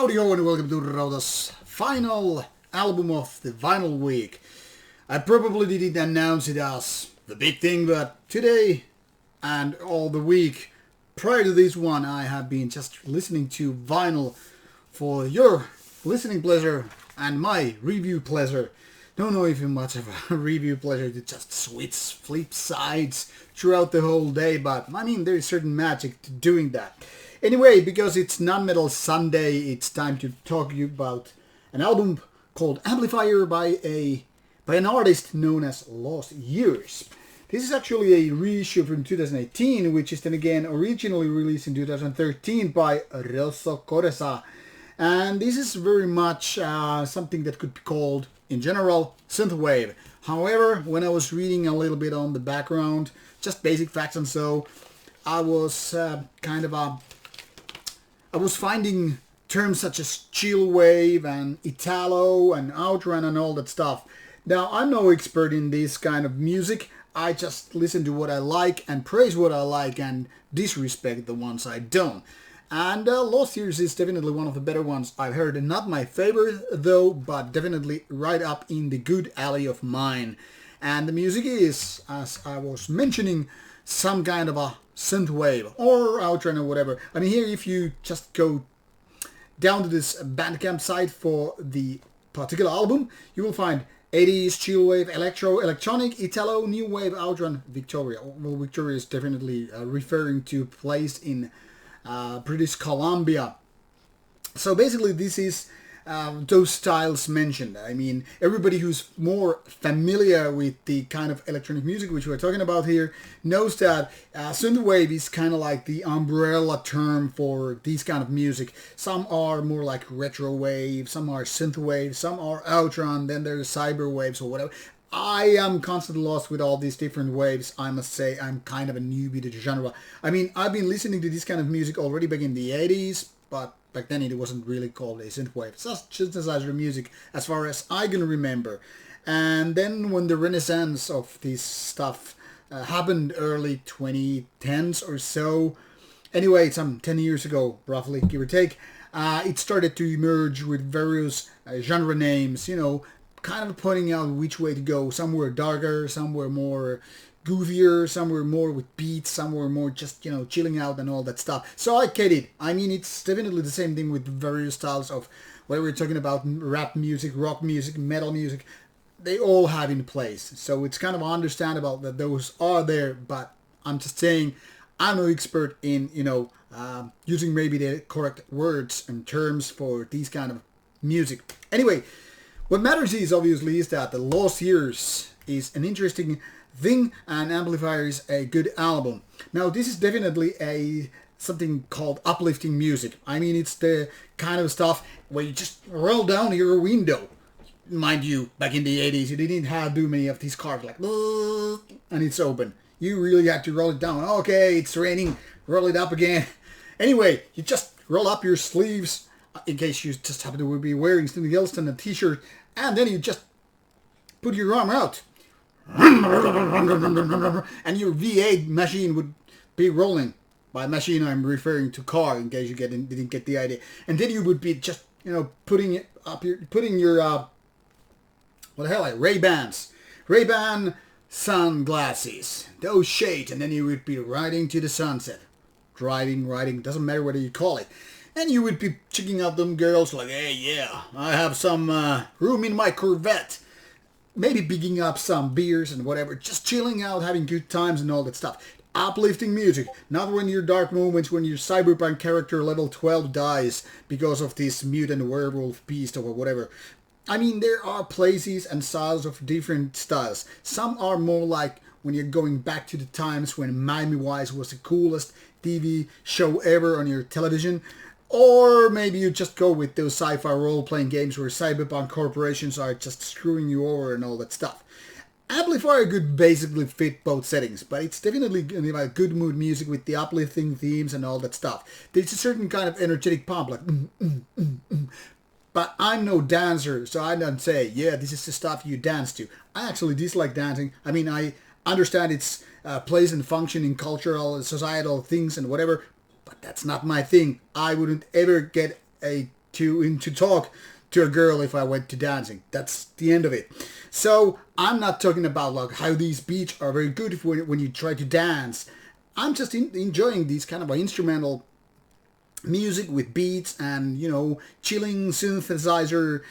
Howdy ho and welcome to Rauta's final album of the vinyl week. I probably didn't announce it as the big thing, but today and all the week prior to this one I have been just listening to vinyl for your listening pleasure and my review pleasure. Don't know if it's much of a review pleasure to just flip sides throughout the whole day, but I mean there is certain magic to doing that. Anyway, because it's Non-Metal Sunday, it's time to talk to you about an album called Amplifier by an artist known as Lost Years. This is actually a reissue from 2018, which is then again originally released in 2013 by Rauta. And this is very much something that could be called, in general, synthwave. However, when I was reading a little bit on the background, just basic facts and so, I was I was finding terms such as chillwave and Italo and outrun and all that stuff. Now, I'm no expert in this kind of music. I just listen to what I like and praise what I like and disrespect the ones I don't. And Lost Years is definitely one of the better ones I've heard. Not my favorite though, but definitely right up in the good alley of mine. And the music is, as I was mentioning, some kind of a synthwave or outrun or whatever. I mean, here if you just go down to this Bandcamp site for the particular album, you will find 80s, chillwave, electro, electronic, Italo, new wave, outrun, Victoria. Well, Victoria is definitely referring to place in British Columbia. So basically this is those styles mentioned. I mean, everybody who's more familiar with the kind of electronic music which we're talking about here knows that synthwave is kind of like the umbrella term for these kind of music. Some are more like retro wave, some are synthwave, some are outrun, then there's cyber waves or whatever. I am constantly lost with all these different waves. I must say I'm kind of a newbie to the genre. I mean, I've been listening to this kind of music already back in the 80s, but back then it wasn't really called a synthwave. It's just synthesizer music as far as I can remember. And then when the renaissance of this stuff happened early 2010s or so, anyway, some 10 years ago, roughly, give or take, it started to emerge with various genre names, you know, kind of pointing out which way to go. Some were darker, some were more goofier, some were more with beats, some were more just, you know, chilling out and all that stuff. So I get it. I mean, it's definitely the same thing with various styles of whether we're talking about rap music, rock music, metal music. They all have in place. So it's kind of understandable that those are there, but I'm just saying I'm no expert in, you know, using maybe the correct words and terms for these kind of music. Anyway, what matters is obviously is that the Lost Years is an interesting thing and Amplifier is a good album. Now this is definitely something called uplifting music. I mean, it's the kind of stuff where you just roll down your window. Mind you, back in the 80s you didn't have too many of these cars like and it's open. You really had to roll it down. Okay, it's raining, roll it up again. Anyway, you just roll up your sleeves in case you just happen to be wearing something else than a t-shirt, and then you just put your arm out and your V8 machine would be rolling. By machine I'm referring to car, in case you didn't get the idea. And then you would be just, you know, putting your what the hell, like Ray-Ban sunglasses, those shades, and then you would be riding to the sunset, driving, riding, doesn't matter what you call it. And you would be checking out them girls like, hey, yeah, I have some room in my Corvette. Maybe picking up some beers and whatever, just chilling out, having good times and all that stuff. Uplifting music, not when your dark moments, when your cyberpunk character level 12 dies because of this mutant werewolf beast or whatever. I mean, there are places and styles of different styles. Some are more like when you're going back to the times when Miami Vice was the coolest TV show ever on your television. Or maybe you just go with those sci-fi role-playing games where cyberpunk corporations are just screwing you over and all that stuff. Amplifier could basically fit both settings, but it's definitely like good mood music with the uplifting themes and all that stuff. There's a certain kind of energetic pump, like But I'm no dancer, so I don't say, yeah, this is the stuff you dance to. I actually dislike dancing. I mean, I understand its place and function in cultural, societal things and whatever, but that's not my thing. I wouldn't ever get a to talk to a girl if I went to dancing. That's the end of it. So I'm not talking about like how these beats are very good when you try to dance. I'm just enjoying these kind of instrumental music with beats and, you know, chilling synthesizer,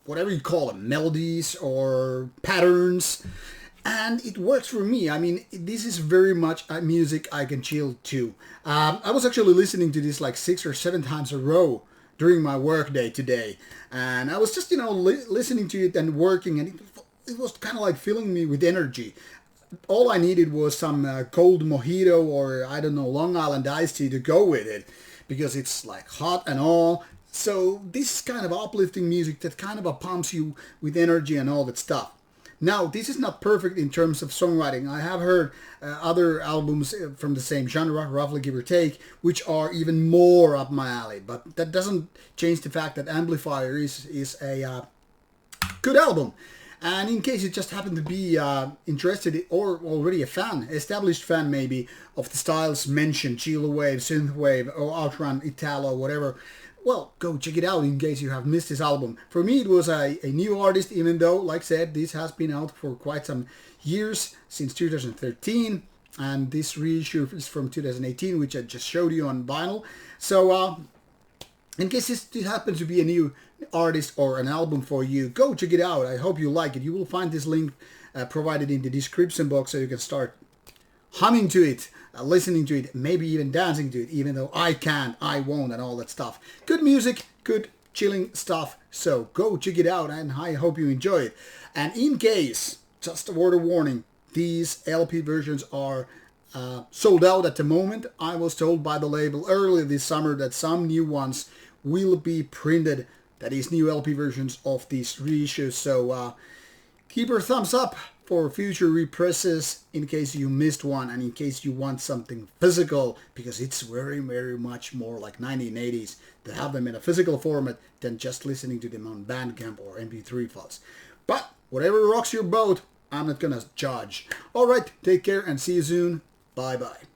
whatever you call them, melodies or patterns. And it works for me. I mean, this is very much music I can chill to. I was actually listening to this like 6 or 7 times a row during my work day today. And I was just, you know, listening to it and working, and it was kind of like filling me with energy. All I needed was some cold mojito or, I don't know, Long Island iced tea to go with it, because it's like hot and all. So this is kind of uplifting music that kind of pumps you with energy and all that stuff. Now, this is not perfect in terms of songwriting. I have heard other albums from the same genre, roughly give or take, which are even more up my alley. But that doesn't change the fact that Amplifier is a good album. And in case you just happen to be interested or already a fan, established fan maybe, of the styles mentioned, chillwave, synthwave, or outrun, Italo, whatever, well, go check it out in case you have missed this album. For me, it was a new artist, even though, like I said, this has been out for quite some years, since 2013. And this reissue is from 2018, which I just showed you on vinyl. So, in case this happens to be a new artist or an album for you, go check it out. I hope you like it. You will find this link provided in the description box, so you can start humming to it, listening to it, maybe even dancing to it, even though I can't, I won't, and all that stuff. Good music, good chilling stuff, so go check it out, and I hope you enjoy it. And in case, just a word of warning, these LP versions are sold out at the moment. I was told by the label earlier this summer that some new ones will be printed, that is, new LP versions of these reissues, so keep your thumbs up for future represses in case you missed one, and in case you want something physical, because it's very, very much more like 1980s to have them in a physical format than just listening to them on Bandcamp or MP3 files. But whatever rocks your boat, I'm not gonna judge. Alright, take care and see you soon. Bye bye.